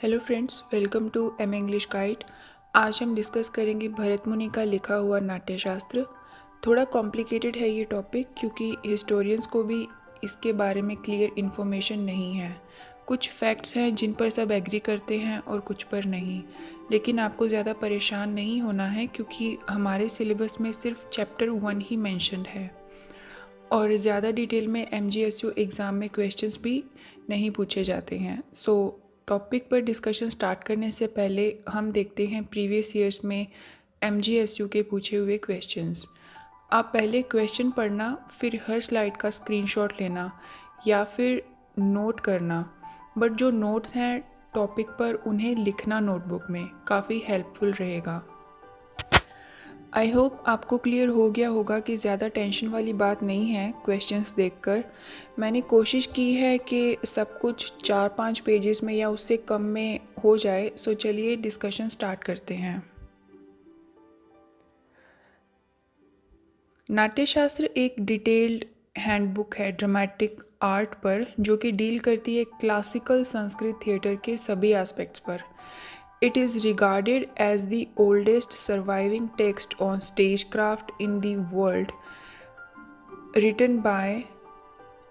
Hello friends, welcome to M English guide. आज हम discuss करेंगे भरत मुनि का लिखा हुआ नाट्यशास्त्र। थोड़ा कॉम्प्लिकेटेड है ये टॉपिक क्योंकि हिस्टोरियंस को भी इसके बारे में क्लियर इन्फॉर्मेशन नहीं है। कुछ फैक्ट्स हैं जिन पर सब एग्री करते हैं और कुछ पर नहीं, लेकिन आपको ज़्यादा परेशान नहीं होना है क्योंकि हमारे सिलेबस में सिर्फ चैप्टर 1 ही मैंशनड है और ज़्यादा डिटेल में MGSU एग्ज़ाम में क्वेश्चंस भी नहीं पूछे जाते हैं। टॉपिक पर डिस्कशन स्टार्ट करने से पहले हम देखते हैं प्रीवियस ईयर्स में MGSU के पूछे हुए क्वेश्चंस। आप पहले क्वेश्चन पढ़ना, फिर हर स्लाइड का स्क्रीनशॉट लेना या फिर नोट करना, बट जो नोट्स हैं टॉपिक पर उन्हें लिखना नोटबुक में, काफ़ी हेल्पफुल रहेगा। आई होप आपको क्लियर हो गया होगा कि ज़्यादा टेंशन वाली बात नहीं है। क्वेश्चंस देखकर मैंने कोशिश की है कि सब कुछ 4-5 पेजेस में या उससे कम में हो जाए। सो चलिए डिस्कशन स्टार्ट करते हैं। नाट्यशास्त्र एक डिटेल्ड हैंडबुक है ड्रामेटिक आर्ट पर, जो कि डील करती है क्लासिकल संस्कृत थिएटर के सभी एस्पेक्ट्स पर। It is regarded as the oldest surviving text on stagecraft in the world, written by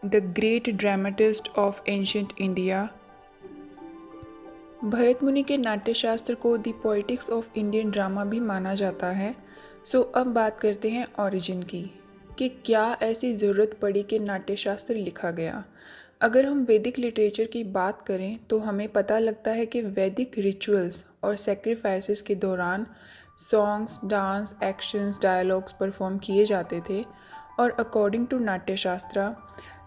the great dramatist of ancient India. Bharat मुनि के नाट्यशास्त्र को the poetics of Indian drama भी माना जाता है। अब बात करते हैं ओरिजिन की, कि क्या ऐसी ज़रूरत पड़ी कि नाट्यशास्त्र लिखा गया। अगर हम वैदिक लिटरेचर की बात करें तो हमें पता लगता है कि वैदिक रिचुअल्स और सेक्रीफाइसेस के दौरान songs, dance, actions, dialogues perform किए जाते थे और अकॉर्डिंग टू नाट्यशास्त्र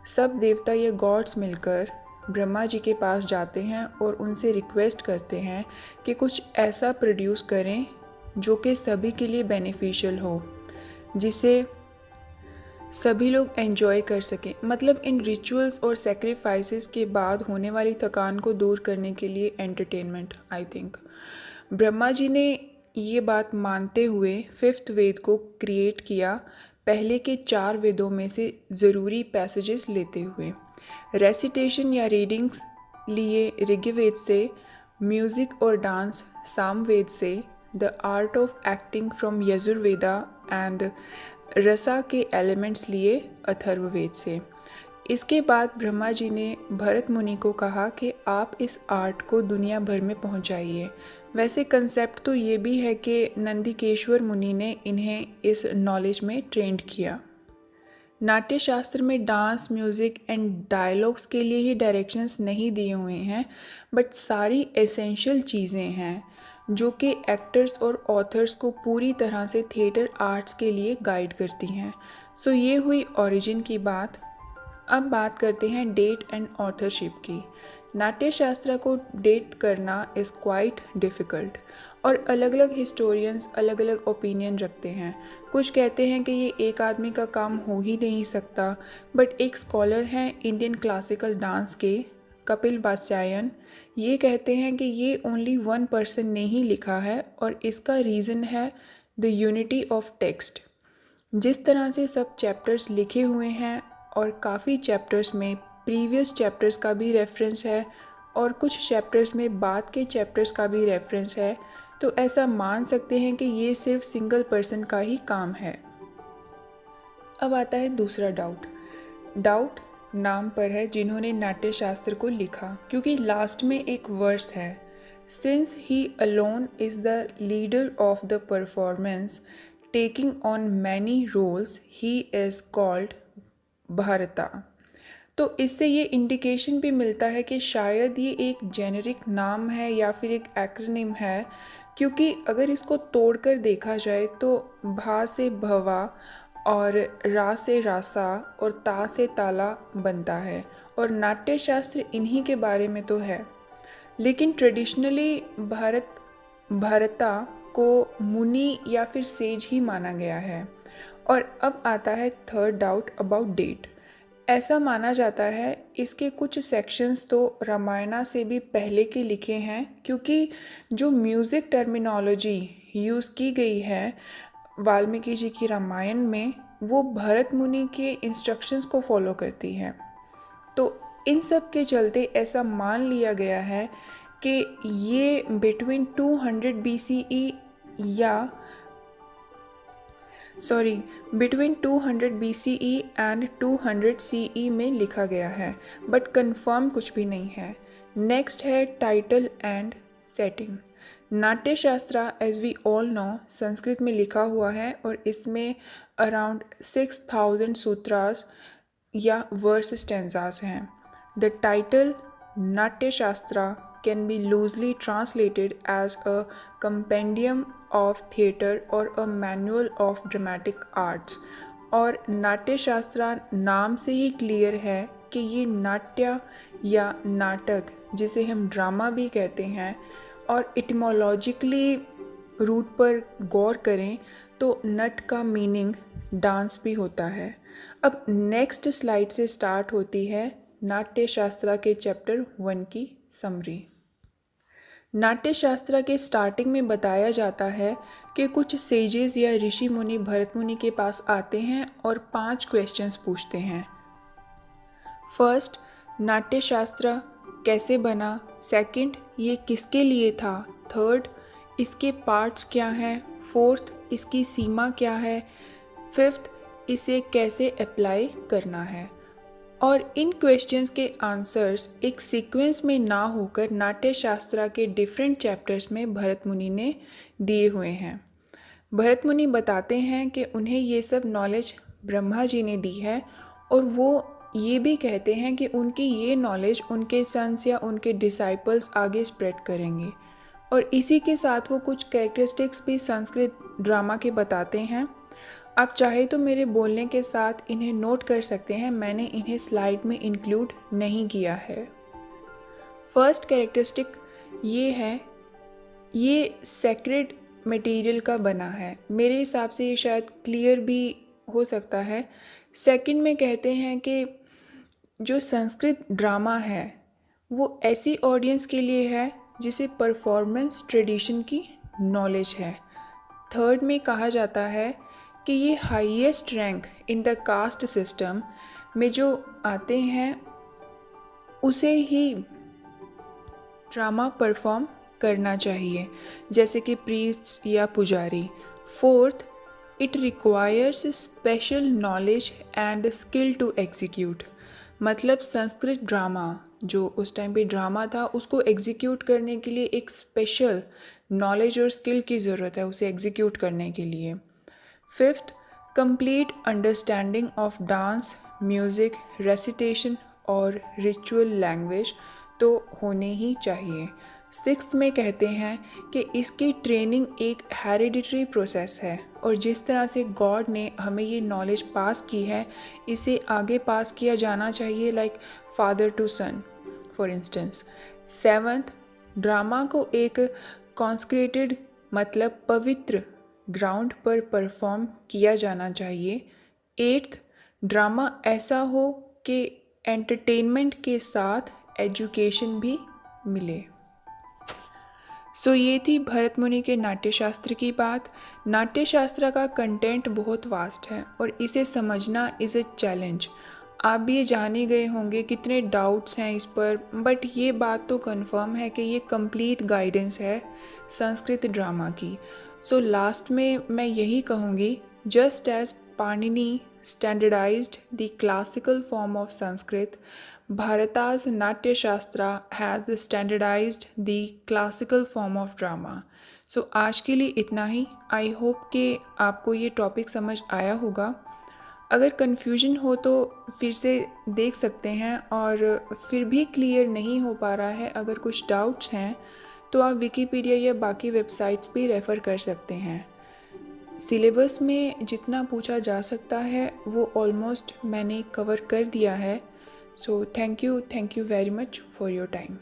सब देवता या गॉड्स मिलकर ब्रह्मा जी के पास जाते हैं और उनसे रिक्वेस्ट करते हैं कि कुछ ऐसा प्रोड्यूस करें जो कि सभी के लिए बेनिफिशियल हो, जिसे सभी लोग एंजॉय कर सकें। मतलब इन रिचुअल्स और सेक्रीफाइसेस के बाद होने वाली थकान को दूर करने के लिए entertainment. I think Brahma ji ने ये बात मानते हुए 5th वेद को क्रिएट किया, पहले के 4 वेदों में से ज़रूरी पैसेजेस लेते हुए। रेसिटेशन या रीडिंग्स लिए ऋग्वेद से, म्यूज़िक और डांस सामवेद से, the art of acting from Yajurveda and रसा के एलिमेंट्स लिए अथर्ववेद से। इसके बाद ब्रह्मा जी ने भरत मुनि को कहा कि आप इस आर्ट को दुनिया भर में पहुंचाइए। वैसे कंसेप्ट तो ये भी है कि नंदिकेश्वर मुनि ने इन्हें इस नॉलेज में ट्रेंड किया। नाट्यशास्त्र में डांस, म्यूज़िक एंड डायलॉग्स के लिए ही डायरेक्शंस नहीं दिए हुए हैं, बट सारी एसेंशियल चीज़ें हैं जो कि एक्टर्स और ऑथर्स को पूरी तरह से थिएटर आर्ट्स के लिए गाइड करती हैं। ये हुई ओरिजिन की बात। अब बात करते हैं डेट एंड ऑथरशिप की। नाट्यशास्त्र को डेट करना इज़ क्वाइट डिफ़िकल्ट और अलग अलग हिस्टोरियंस अलग अलग ओपिनियन रखते हैं। कुछ कहते हैं कि ये एक आदमी का काम हो ही नहीं सकता, बट एक स्कॉलर हैं इंडियन क्लासिकल डांस के, कपिल वात्स्यायन, ये कहते हैं कि ये ओनली 1 पर्सन ने ही लिखा है और इसका रीज़न है द यूनिटी ऑफ टेक्स्ट। जिस तरह से सब चैप्टर्स लिखे हुए हैं और काफ़ी चैप्टर्स में प्रीवियस चैप्टर्स का भी रेफरेंस है और कुछ चैप्टर्स में बाद के चैप्टर्स का भी रेफरेंस है, तो ऐसा मान सकते हैं कि ये सिर्फ सिंगल पर्सन का ही काम है। अब आता है दूसरा डाउट नाम पर है जिन्होंने नाट्यशास्त्र को लिखा, क्योंकि लास्ट में एक वर्स है, since he alone is the leader of the performance taking on many roles he is called Bharata. तो इससे ये इंडिकेशन भी मिलता है कि शायद ये एक जेनेरिक नाम है या फिर एक एक्रोनिम है, क्योंकि अगर इसको तोड़कर देखा जाए तो भा से भवा और रा से रासा और ता से ताला बनता है और नाट्यशास्त्र इन्हीं के बारे में तो है। लेकिन ट्रेडिशनली भारता को मुनि या फिर सेज ही माना गया है। और अब आता है थर्ड डाउट अबाउट डेट। ऐसा माना जाता है इसके कुछ सेक्शंस तो रामायणा से भी पहले के लिखे हैं, क्योंकि जो म्यूज़िक टर्मिनोलॉजी यूज़ की गई है वाल्मीकि जी की रामायण में, वो भरत मुनि के इंस्ट्रक्शंस को फॉलो करती है। तो इन सब के चलते ऐसा मान लिया गया है कि ये बिटवीन 200 BCE या बिटवीन 200 BCE एंड 200 CE में लिखा गया है, बट कंफर्म कुछ भी नहीं है। नेक्स्ट है title and setting. Natya Shastra as we all know Sanskrit में लिखा हुआ है और इसमें अराउंड 6000 सूत्रास या वर्स स्टेंजास हैं। द टाइटल नाट्य शास्त्र can be loosely translated as a compendium of theatre or a manual of dramatic arts। और नाट्य शास्त्र नाम से ही क्लियर है कि ये नाट्य या नाटक, जिसे हम ड्रामा भी कहते हैं, और इटिमोलॉजिकली रूट पर गौर करें तो नट का मीनिंग डांस भी होता है। अब नेक्स्ट स्लाइड से स्टार्ट होती है नाट्य शास्त्र के चैप्टर 1 की समरी। नाट्य शास्त्र के स्टार्टिंग में बताया जाता है कि कुछ सेजेस या ऋषि मुनि भरत मुनि के पास आते हैं और 5 क्वेश्चंस पूछते हैं। फर्स्ट, नाट्य शास्त्र कैसे बना। सेकंड, ये किसके लिए था। थर्ड, इसके पार्ट्स क्या हैं। फोर्थ, इसकी सीमा क्या है। फिफ्थ, इसे कैसे अप्लाई करना है। और इन क्वेश्चंस के आंसर्स एक सीक्वेंस में ना होकर नाट्य शास्त्र के डिफरेंट चैप्टर्स में भरत मुनि ने दिए हुए हैं। भरत मुनि बताते हैं कि उन्हें ये सब नॉलेज ब्रह्मा जी ने दी है और वो ये भी कहते हैं कि उनकी ये नॉलेज उनके सन्स या उनके डिसाइपल्स आगे स्प्रेड करेंगे। और इसी के साथ वो कुछ कैरेक्टरिस्टिक्स भी संस्कृत ड्रामा के बताते हैं। आप चाहे तो मेरे बोलने के साथ इन्हें नोट कर सकते हैं, मैंने इन्हें स्लाइड में इंक्लूड नहीं किया है। फर्स्ट कैरेक्टरिस्टिक ये है, ये सेक्रेड मटेरियल का बना है। मेरे हिसाब से ये शायद क्लियर भी हो सकता है। सेकंड में कहते हैं कि जो संस्कृत ड्रामा है वो ऐसी ऑडियंस के लिए है जिसे परफॉर्मेंस ट्रेडिशन की नॉलेज है। थर्ड में कहा जाता है कि ये highest rank in the caste system में जो आते हैं उसे ही ड्रामा परफॉर्म करना चाहिए, जैसे कि प्रीस्ट्स या पुजारी। Fourth, it requires special knowledge and skill to execute. मतलब संस्कृत ड्रामा जो उस टाइम पे ड्रामा था उसको एग्जीक्यूट करने के लिए एक स्पेशल नॉलेज और स्किल की ज़रूरत है उसे एग्जीक्यूट करने के लिए। Fifth, complete understanding of dance, music, recitation और रिचुअल लैंग्वेज तो होने ही चाहिए। सिक्स्थ में कहते हैं कि इसकी ट्रेनिंग एक हेरिडिटरी प्रोसेस है और जिस तरह से गॉड ने हमें ये नॉलेज पास की है इसे आगे पास किया जाना चाहिए, like father to son for instance. Seventh, drama को एक कॉन्स्क्रेटेड मतलब पवित्र ग्राउंड पर परफॉर्म किया जाना चाहिए। एट्थ, ड्रामा ऐसा हो कि एंटरटेनमेंट के साथ एजुकेशन भी मिले। सो ये थी भरत मुनि के नाट्यशास्त्र की बात। नाट्यशास्त्र का कंटेंट बहुत वास्ट है और इसे समझना इज़ ए चैलेंज। आप भी ये जाने गए होंगे कितने डाउट्स हैं इस पर, बट ये बात तो कंफर्म है कि ये कंप्लीट गाइडेंस है संस्कृत ड्रामा की। सो लास्ट में मैं यही कहूँगी, just as Panini standardized the classical form of Sanskrit, Bharata's Natya Shastra has standardized the classical form of drama. So आज के लिए इतना ही। आई होप कि आपको ये टॉपिक समझ आया होगा। अगर कन्फ्यूजन हो तो फिर से देख सकते हैं और फिर भी क्लियर नहीं हो पा रहा है, अगर कुछ डाउट्स हैं तो आप विकीपीडिया या बाकी वेबसाइट्स भी रेफ़र कर सकते हैं। सिलेबस में जितना पूछा जा सकता है वो ऑलमोस्ट मैंने कवर कर दिया है। So thank you very much for your time.